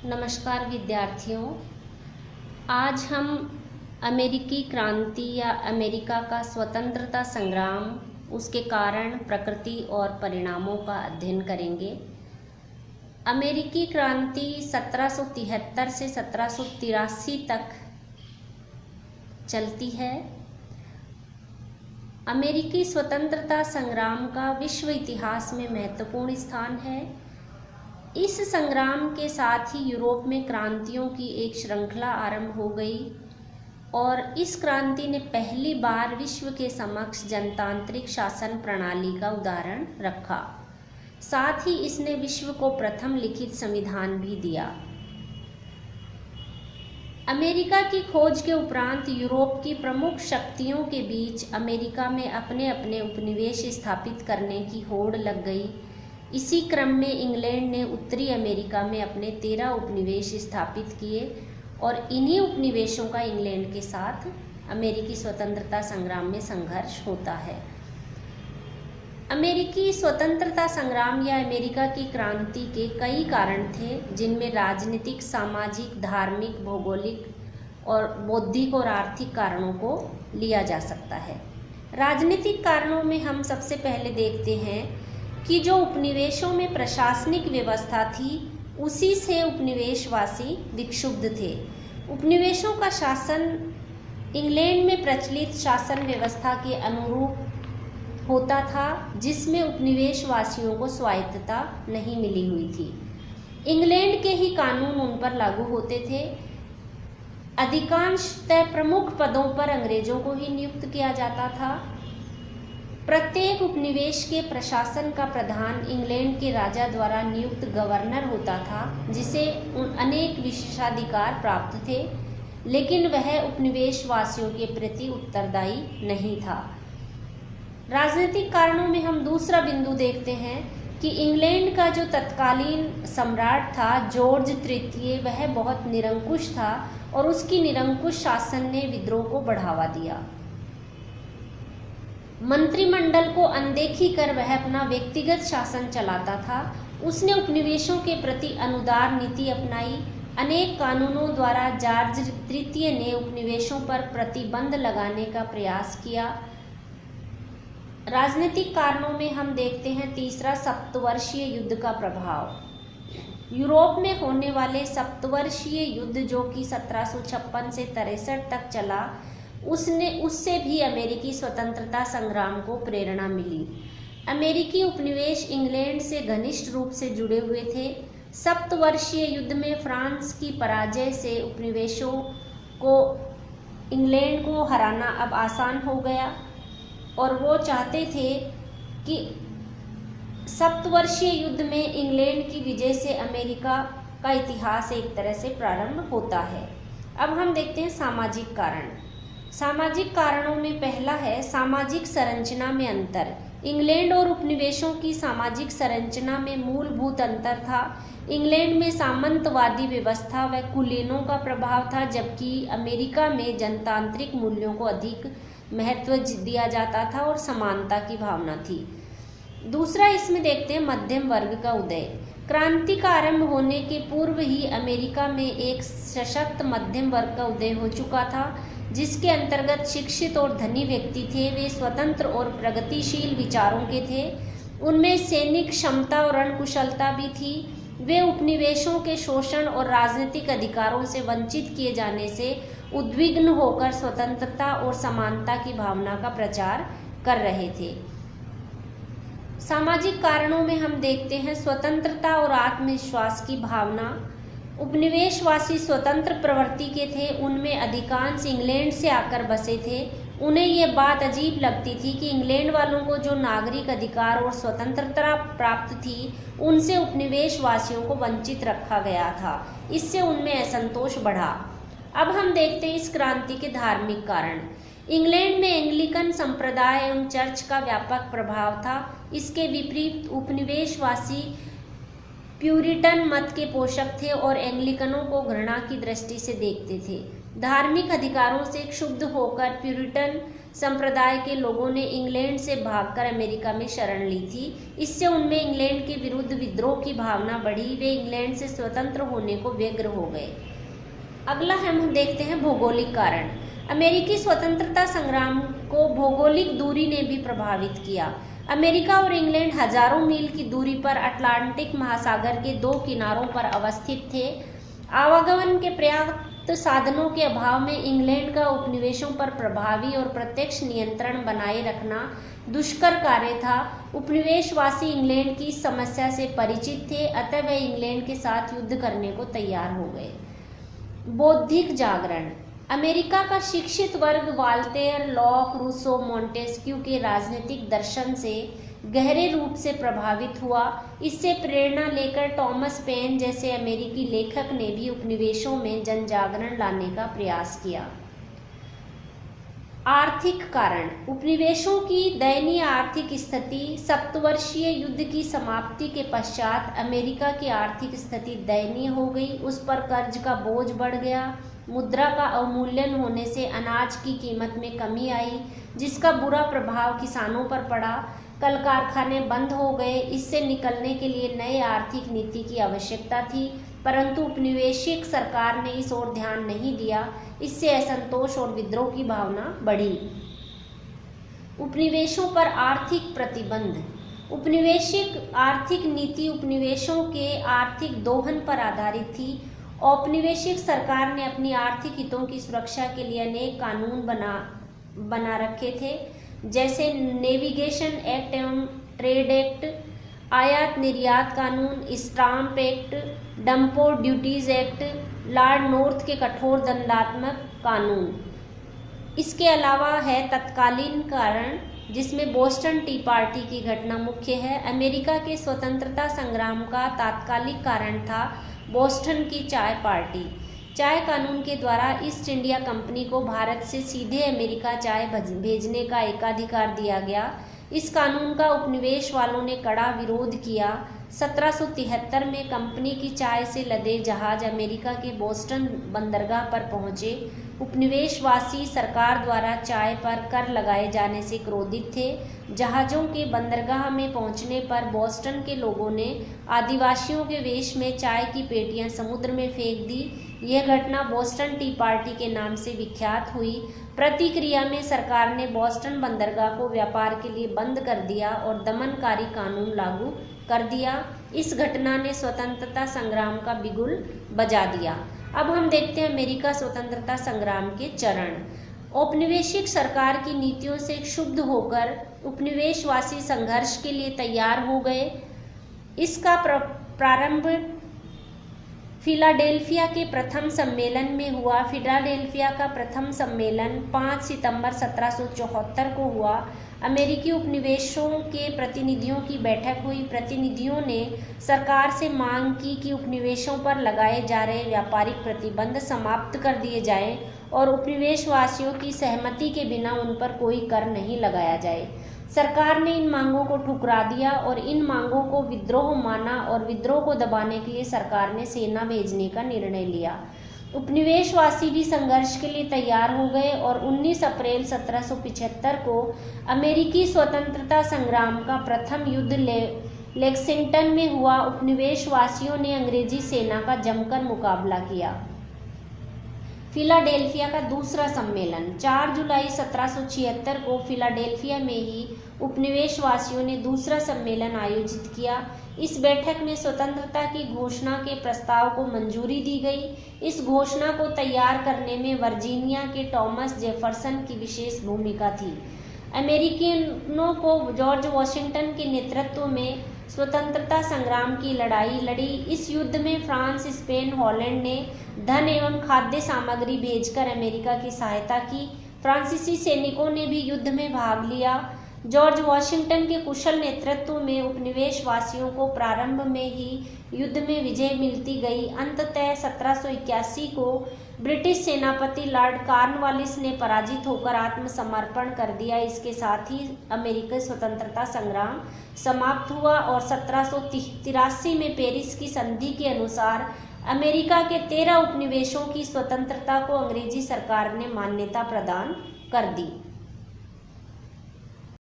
नमस्कार विद्यार्थियों। आज हम अमेरिकी क्रांति या अमेरिका का स्वतंत्रता संग्राम, उसके कारण, प्रकृति और परिणामों का अध्ययन करेंगे। अमेरिकी क्रांति 1773 से 1783 तक चलती है। अमेरिकी स्वतंत्रता संग्राम का विश्व इतिहास में महत्वपूर्ण स्थान है। इस संग्राम के साथ ही यूरोप में क्रांतियों की एक श्रृंखला आरंभ हो गई और इस क्रांति ने पहली बार विश्व के समक्ष जनतांत्रिक शासन प्रणाली का उदाहरण रखा। साथ ही इसने विश्व को प्रथम लिखित संविधान भी दिया। अमेरिका की खोज के उपरांत यूरोप की प्रमुख शक्तियों के बीच अमेरिका में अपने अपने उपनिवेश स्थापित करने की होड़ लग गई। इसी क्रम में इंग्लैंड ने उत्तरी अमेरिका में अपने 13 उपनिवेश स्थापित किए और इन्हीं उपनिवेशों का इंग्लैंड के साथ अमेरिकी स्वतंत्रता संग्राम में संघर्ष होता है। अमेरिकी स्वतंत्रता संग्राम या अमेरिका की क्रांति के कई कारण थे, जिनमें राजनीतिक, सामाजिक, धार्मिक, भौगोलिक और बौद्धिक और आर्थिक कारणों को लिया जा सकता है। राजनीतिक कारणों में हम सबसे पहले देखते हैं कि जो उपनिवेशों में प्रशासनिक व्यवस्था थी, उसी से उपनिवेशवासी विक्षुब्ध थे। उपनिवेशों का शासन इंग्लैंड में प्रचलित शासन व्यवस्था के अनुरूप होता था, जिसमें उपनिवेशवासियों को स्वायत्तता नहीं मिली हुई थी। इंग्लैंड के ही कानून उन पर लागू होते थे। अधिकांशतः प्रमुख पदों पर अंग्रेजों को ही नियुक्त किया जाता था। प्रत्येक उपनिवेश के प्रशासन का प्रधान इंग्लैंड के राजा द्वारा नियुक्त गवर्नर होता था, जिसे अनेक विशेषाधिकार प्राप्त थे, लेकिन वह उपनिवेशवासियों के प्रति उत्तरदायी नहीं था। राजनीतिक कारणों में हम दूसरा बिंदु देखते हैं कि इंग्लैंड का जो तत्कालीन सम्राट था, जॉर्ज तृतीय, वह बहुत निरंकुश था और उसकी निरंकुश शासन ने विद्रोह को बढ़ावा दिया। मंत्रिमंडल को अनदेखी कर वह अपना व्यक्तिगत शासन चलाता था। उसने उपनिवेशों के प्रति अनुदार नीति अपनाई। अनेक कानूनों द्वारा जॉर्ज तृतीय ने उपनिवेशों पर प्रतिबंध लगाने का प्रयास किया। राजनीतिक कारणों में हम देखते हैं तीसरा, सप्तवर्षीय युद्ध का प्रभाव। यूरोप में होने वाले सप्तवर्षीय युद्ध, जो कि 1756 से 63 तक चला, उससे भी अमेरिकी स्वतंत्रता संग्राम को प्रेरणा मिली। अमेरिकी उपनिवेश इंग्लैंड से घनिष्ठ रूप से जुड़े हुए थे। सप्तवर्षीय युद्ध में फ्रांस की पराजय से उपनिवेशों को इंग्लैंड को हराना अब आसान हो गया और वो चाहते थे कि सप्तवर्षीय युद्ध में इंग्लैंड की विजय से अमेरिका का इतिहास एक तरह से प्रारंभ होता है। अब हम देखते हैं सामाजिक कारण। सामाजिक कारणों में पहला है सामाजिक संरचना में अंतर। इंग्लैंड और उपनिवेशों की सामाजिक संरचना में मूलभूत अंतर था। इंग्लैंड में सामंतवादी व्यवस्था व कुलीनों का प्रभाव था, जबकि अमेरिका में जनतांत्रिक मूल्यों को अधिक महत्व दिया जाता था और समानता की भावना थी। दूसरा, इसमें देखते हैं मध्यम वर्ग का उदय। क्रांति का आरंभ होने के पूर्व ही अमेरिका में एक सशक्त मध्यम वर्ग का उदय हो चुका था, जिसके अंतर्गत शिक्षित और धनी व्यक्ति थे। वे स्वतंत्र और प्रगतिशील विचारों के थे। उनमें सैनिक क्षमता और रणकुशलता भी थी। वे उपनिवेशों के शोषण और राजनीतिक अधिकारों से वंचित किए जाने से उद्विग्न होकर स्वतंत्रता और समानता की भावना का प्रचार कर रहे थे। सामाजिक कारणों में हम देखते हैं स्वतंत्रता और आत्मविश्वास की भावना। उपनिवेशवासी स्वतंत्र प्रवृत्ति के थे। उनमें अधिकांश इंग्लैंड से आकर बसे थे। उन्हें यह बात अजीब लगती थी कि इंग्लैंड वालों को जो नागरिक अधिकार और स्वतंत्रता प्राप्त थी, उनसे उपनिवेशवासियों को वंचित रखा गया था। इससे उनमें असंतोष बढ़ा। अब हम देखते हैं इस क्रांति के धार्मिक कारण। इंग्लैंड में एंग्लिकन संप्रदाय एवं चर्च का व्यापक प्रभाव था। इसके विपरीत उपनिवेशवासी प्यूरिटन मत के पोषक थे और एंग्लिकनों को घृणा की दृष्टि से देखते थे। धार्मिक अधिकारों से क्षुब्ध होकर प्यूरिटन संप्रदाय के लोगों ने इंग्लैंड से भागकर अमेरिका में शरण ली थी। इससे उनमें इंग्लैंड के विरुद्ध विद्रोह की भावना बढ़ी। वे इंग्लैंड से स्वतंत्र होने को व्यग्र हो गए। अगला हम देखते हैं भौगोलिक कारण। अमेरिकी स्वतंत्रता संग्राम को भौगोलिक दूरी ने भी प्रभावित किया। अमेरिका और इंग्लैंड हजारों मील की दूरी पर अटलांटिक महासागर के दो किनारों पर अवस्थित थे। आवागमन के पर्याप्त साधनों के अभाव में इंग्लैंड का उपनिवेशों पर प्रभावी और प्रत्यक्ष नियंत्रण बनाए रखना दुष्कर कार्य था। उपनिवेशवासी इंग्लैंड की इस समस्या से परिचित थे, अतः वे इंग्लैंड के साथ युद्ध करने को तैयार हो गए। बौद्धिक जागरण। अमेरिका का शिक्षित वर्ग वाल्टेयर, लॉक, रूसो, मोंटेस्क्यू के राजनीतिक दर्शन से गहरे रूप से प्रभावित हुआ। इससे प्रेरणा लेकर टॉमस पेन जैसे अमेरिकी लेखक ने भी उपनिवेशों में जनजागरण लाने का प्रयास किया। आर्थिक कारण। उपनिवेशों की दयनीय आर्थिक स्थिति। सप्तवर्षीय युद्ध की समाप्ति के पश्चात अमेरिका की आर्थिक स्थिति दयनीय हो गई। उस पर कर्ज का बोझ बढ़ गया। मुद्रा का अवमूल्यन होने से अनाज की कीमत में कमी आई, जिसका बुरा प्रभाव किसानों पर पड़ा। कल कारखाने बंद हो गए। इससे निकलने के लिए नए आर्थिक नीति की आवश्यकता थी, परंतु उपनिवेशिक सरकार ने इस ओर ध्यान नहीं दिया। इससे असंतोष और विद्रोह की भावना बढ़ी। उपनिवेशों पर आर्थिक प्रतिबंध। उपनिवेशिक आर्थिक नीति उपनिवेशों के आर्थिक दोहन पर आधारित थी। औपनिवेशिक सरकार ने अपनी आर्थिक हितों की सुरक्षा के लिए अनेक कानून बना रखे थे, जैसे नेविगेशन एक्ट एवं ट्रेड एक्ट, आयात निर्यात कानून, stamp act, import duties act, Lord North के कठोर दंडात्मक कानून। इसके अलावा है तत्कालीन कारण, जिसमें बोस्टन टी पार्टी की घटना मुख्य है। अमेरिका के स्वतंत्रता संग्राम का तात्कालिक कारण था बोस्टन की चाय पार्टी। चाय कानून के द्वारा ईस्ट इंडिया कंपनी को भारत से सीधे अमेरिका चाय भेजने का एकाधिकार दिया गया। इस कानून का उपनिवेश वालों ने कड़ा विरोध किया। 1773 में कंपनी की चाय से लदे जहाज अमेरिका के बोस्टन बंदरगाह पर पहुंचे। उपनिवेशवासी सरकार द्वारा चाय पर कर लगाए जाने से क्रोधित थे। जहाज़ों के बंदरगाह में पहुंचने पर बोस्टन के लोगों ने आदिवासियों के वेश में चाय की पेटियां समुद्र में फेंक दी। यह घटना बोस्टन टी पार्टी के नाम से विख्यात हुई। प्रतिक्रिया में सरकार ने बोस्टन बंदरगाह को व्यापार के लिए बंद कर दिया और दमनकारी कानून लागू कर दिया। इस घटना ने स्वतंत्रता संग्राम का बिगुल बजा दिया। अब हम देखते हैं अमेरिका स्वतंत्रता संग्राम के चरण। औपनिवेशिक सरकार की नीतियों से क्षुब्ध होकर उपनिवेशवासी संघर्ष के लिए तैयार हो गए। इसका प्रारंभ फिलाडेल्फिया के प्रथम सम्मेलन में हुआ। फिलाडेल्फिया का प्रथम सम्मेलन 5 सितंबर 1774 को हुआ। अमेरिकी उपनिवेशों के प्रतिनिधियों की बैठक हुई। प्रतिनिधियों ने सरकार से मांग की कि उपनिवेशों पर लगाए जा रहे व्यापारिक प्रतिबंध समाप्त कर दिए जाएं और उपनिवेशवासियों की सहमति के बिना उन पर कोई कर नहीं लगाया जाए। सरकार ने इन मांगों को ठुकरा दिया और इन मांगों को विद्रोह माना और विद्रोह को दबाने के लिए सरकार ने सेना भेजने का निर्णय लिया। उपनिवेशवासी भी संघर्ष के लिए तैयार हो गए और 19 अप्रैल 1775 को अमेरिकी स्वतंत्रता संग्राम का प्रथम युद्ध लेक्सिंगटन में हुआ। उपनिवेशवासियों ने अंग्रेजी सेना का जमकर मुकाबला किया। फिलाडेल्फिया का दूसरा सम्मेलन 4 जुलाई 1776 को फिलाडेल्फिया में ही उपनिवेशवासियों ने दूसरा सम्मेलन आयोजित किया। इस बैठक में स्वतंत्रता की घोषणा के प्रस्ताव को मंजूरी दी गई। इस घोषणा को तैयार करने में वर्जीनिया के टॉमस जेफरसन की विशेष भूमिका थी। अमेरिकनों को जॉर्ज वॉशिंगटन के नेतृत्व में स्वतंत्रता संग्राम की लड़ाई लड़ी। इस युद्ध में फ्रांस, स्पेन, हॉलैंड ने धन एवं खाद्य सामग्री भेजकर अमेरिका की सहायता की। फ्रांसीसी सैनिकों ने भी युद्ध में भाग लिया। जॉर्ज वॉशिंगटन के कुशल नेतृत्व में उपनिवेशवासियों को प्रारंभ में ही युद्ध में विजय मिलती गई। अंततः 1781 को ब्रिटिश सेनापति लॉर्ड कॉर्नवालिस ने पराजित होकर आत्मसमर्पण कर दिया। इसके साथ ही अमेरिकी स्वतंत्रता संग्राम समाप्त हुआ और 1783 में पेरिस की संधि के अनुसार अमेरिका के 13 उपनिवेशों की स्वतंत्रता को अंग्रेजी सरकार ने मान्यता प्रदान कर दी।